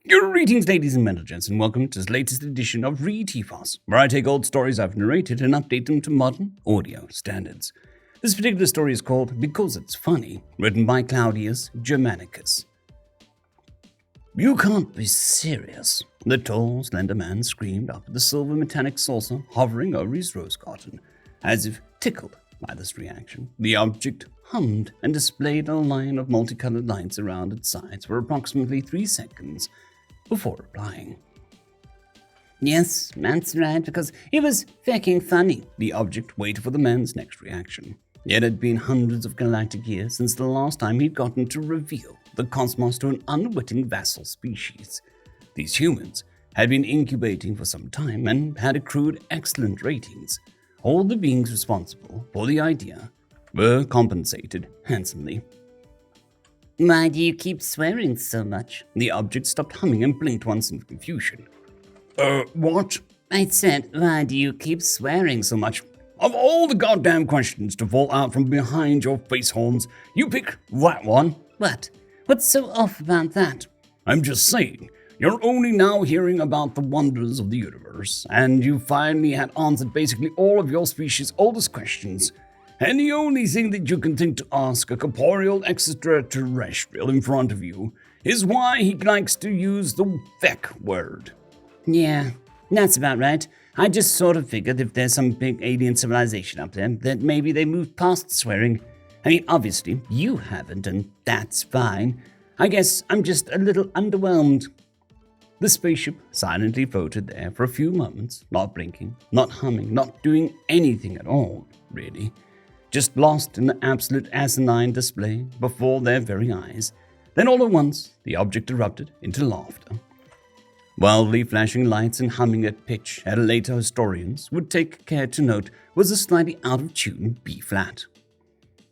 Greetings, ladies and gents, and welcome to this latest edition of RE116, where I take old stories I've narrated and update them to modern audio standards. This particular story is called Because It's Funny, written by Claudius-Germanicus. You can't be serious, the tall, slender man screamed up at the silver metallic saucer hovering over his rose garden. As if tickled by this reaction, the object hummed and displayed a line of multicolored lights around its sides for approximately 3 seconds before replying. Yes, that's right, because it was fucking funny. The object waited for the man's next reaction. It had been hundreds of galactic years since the last time he'd gotten to reveal the cosmos to an unwitting vassal species. These humans had been incubating for some time and had accrued excellent ratings. All the beings responsible for the idea were compensated handsomely. Why do you keep swearing so much? The object stopped humming and blinked once in confusion. What? I said, why do you keep swearing so much? Of all the goddamn questions to fall out from behind your face horns, you pick that one. What? What's so off about that? I'm just saying, you're only now hearing about the wonders of the universe, and you finally had answered basically all of your species' oldest questions. And the only thing that you can think to ask a corporeal extraterrestrial in front of you is why he likes to use the Feck word. Yeah, that's about right. I just sort of figured if there's some big alien civilization up there, that maybe they moved past swearing. I mean, obviously, you haven't, and that's fine. I guess I'm just a little underwhelmed. The spaceship silently floated there for a few moments, not blinking, not humming, not doing anything at all, really. Just lost in the absolute asinine display before their very eyes. Then all at once, the object erupted into laughter. Wildly flashing lights and humming at pitch at a later historians would take care to note was a slightly out-of-tune B-flat.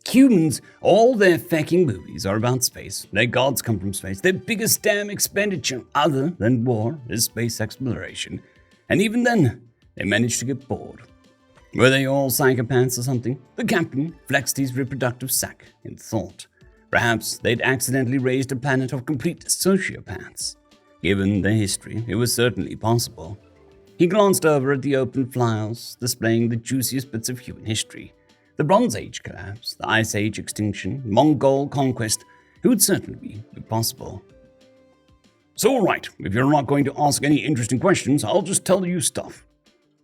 Humans, all their fecking movies are about space. Their gods come from space. Their biggest damn expenditure other than war is space exploration. And even then, they manage to get bored. Were they all psychopaths or something? The captain flexed his reproductive sack in thought. Perhaps they'd accidentally raised a planet of complete sociopaths. Given their history, it was certainly possible. He glanced over at the open files, displaying the juiciest bits of human history. The Bronze Age collapse, the Ice Age extinction, Mongol conquest. It would certainly be possible. So all right, if you're not going to ask any interesting questions, I'll just tell you stuff.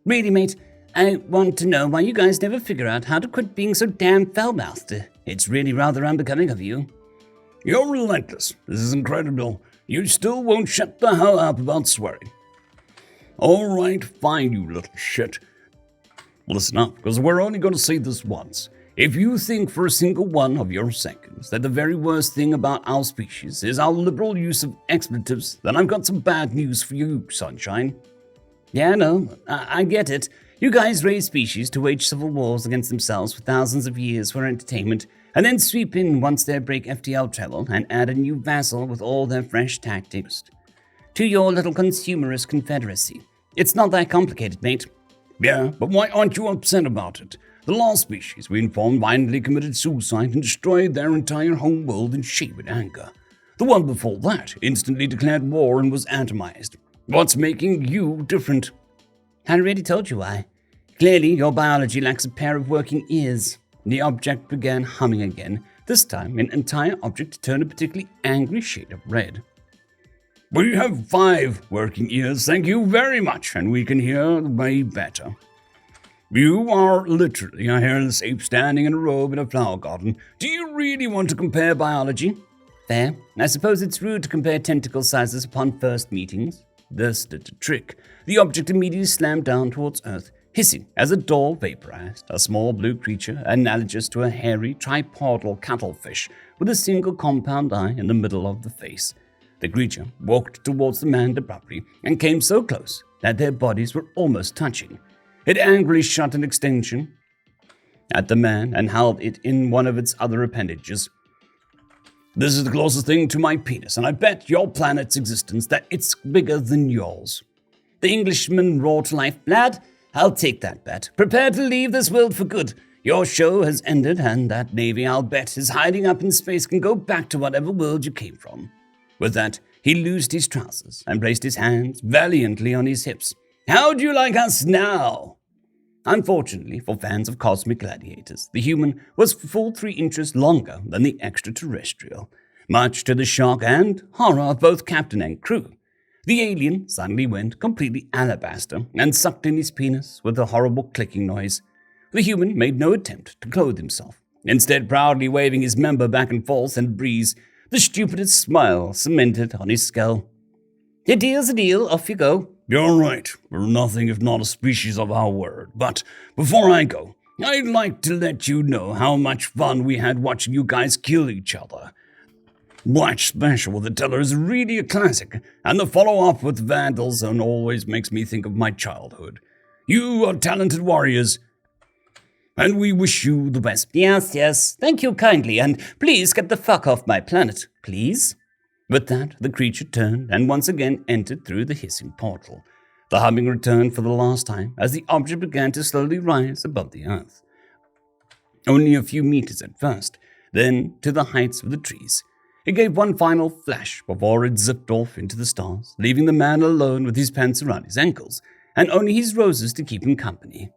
Really, mate? I want to know why you guys never figure out how to quit being so damn foul-mouthed. It's really rather unbecoming of you. You're relentless. This is incredible. You still won't shut the hell up about swearing. All right, fine, you little shit. Listen up, because we're only going to say this once. If you think for a single one of your seconds that the very worst thing about our species is our liberal use of expletives, then I've got some bad news for you, sunshine. Yeah, no, I get it. You guys raise species to wage civil wars against themselves for thousands of years for entertainment, and then sweep in once they break FTL travel and add a new vassal with all their fresh tactics. To your little consumerist confederacy. It's not that complicated, mate. Yeah, but why aren't you upset about it? The last species we informed violently committed suicide and destroyed their entire home world in sheer anger. The one before that instantly declared war and was atomized. What's making you different? I already told you why. Clearly, your biology lacks a pair of working ears. The object began humming again, this time an entire object turned a particularly angry shade of red. We have 5 working ears, thank you very much, and we can hear way better. You are literally a hairless ape standing in a robe in a flower garden. Do you really want to compare biology? Fair. I suppose it's rude to compare tentacle sizes upon first meetings. This did the trick. The object immediately slammed down towards Earth, hissing as a door vaporized, a small blue creature analogous to a hairy tripodal cuttlefish with a single compound eye in the middle of the face. The creature walked towards the man abruptly and came so close that their bodies were almost touching. It angrily shot an extension at the man and held it in one of its other appendages. This is the closest thing to my penis, and I bet your planet's existence that it's bigger than yours. The Englishman roared to life. Lad, I'll take that bet. Prepare to leave this world for good. Your show has ended, and that navy, I'll bet, is hiding up in space can go back to whatever world you came from. With that, He loosed his trousers and placed his hands valiantly on his hips. How do you like us now? Unfortunately for fans of cosmic gladiators, the human was full 3 inches longer than the extraterrestrial, much to the shock and horror of both captain and crew. The alien suddenly went completely alabaster and sucked in his penis with a horrible clicking noise. The human made no attempt to clothe himself, instead proudly waving his member back and forth in the breeze, the stupidest smile cemented on his skull. A deal's a deal, off you go. You're right, we're nothing if not a species of our word, but before I go, I'd like to let you know how much fun we had watching you guys kill each other. Watch Special with the Teller is really a classic, and the follow-up with Vandal Zone always makes me think of my childhood. You are talented warriors, and we wish you the best. Yes, thank you kindly, and please get the fuck off my planet, please. With that, the creature turned and once again entered through the hissing portal. The humming returned for the last time as the object began to slowly rise above the earth. Only a few meters at first, then to the heights of the trees. It gave one final flash before it zipped off into the stars, leaving the man alone with his pants around his ankles, and only his roses to keep him company.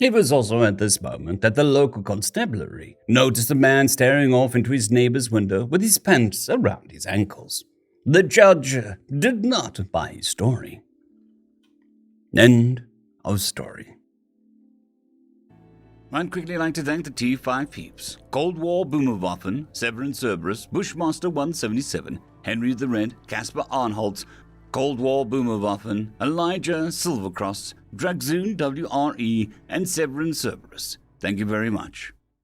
It was also at this moment that the local constabulary noticed a man staring off into his neighbor's window with his pants around his ankles. The judge did not buy his story. End of story. I'd quickly like to thank the T5 peeps: Cold War Boomerwaffen, Severin Cerberus, Bushmaster 177, Henry the Red, Caspar Arnholtz, Cold War Boomerwaffen, Elijah Silvercross, Dragzoon WRE, and Severin Cerberus. Thank you very much.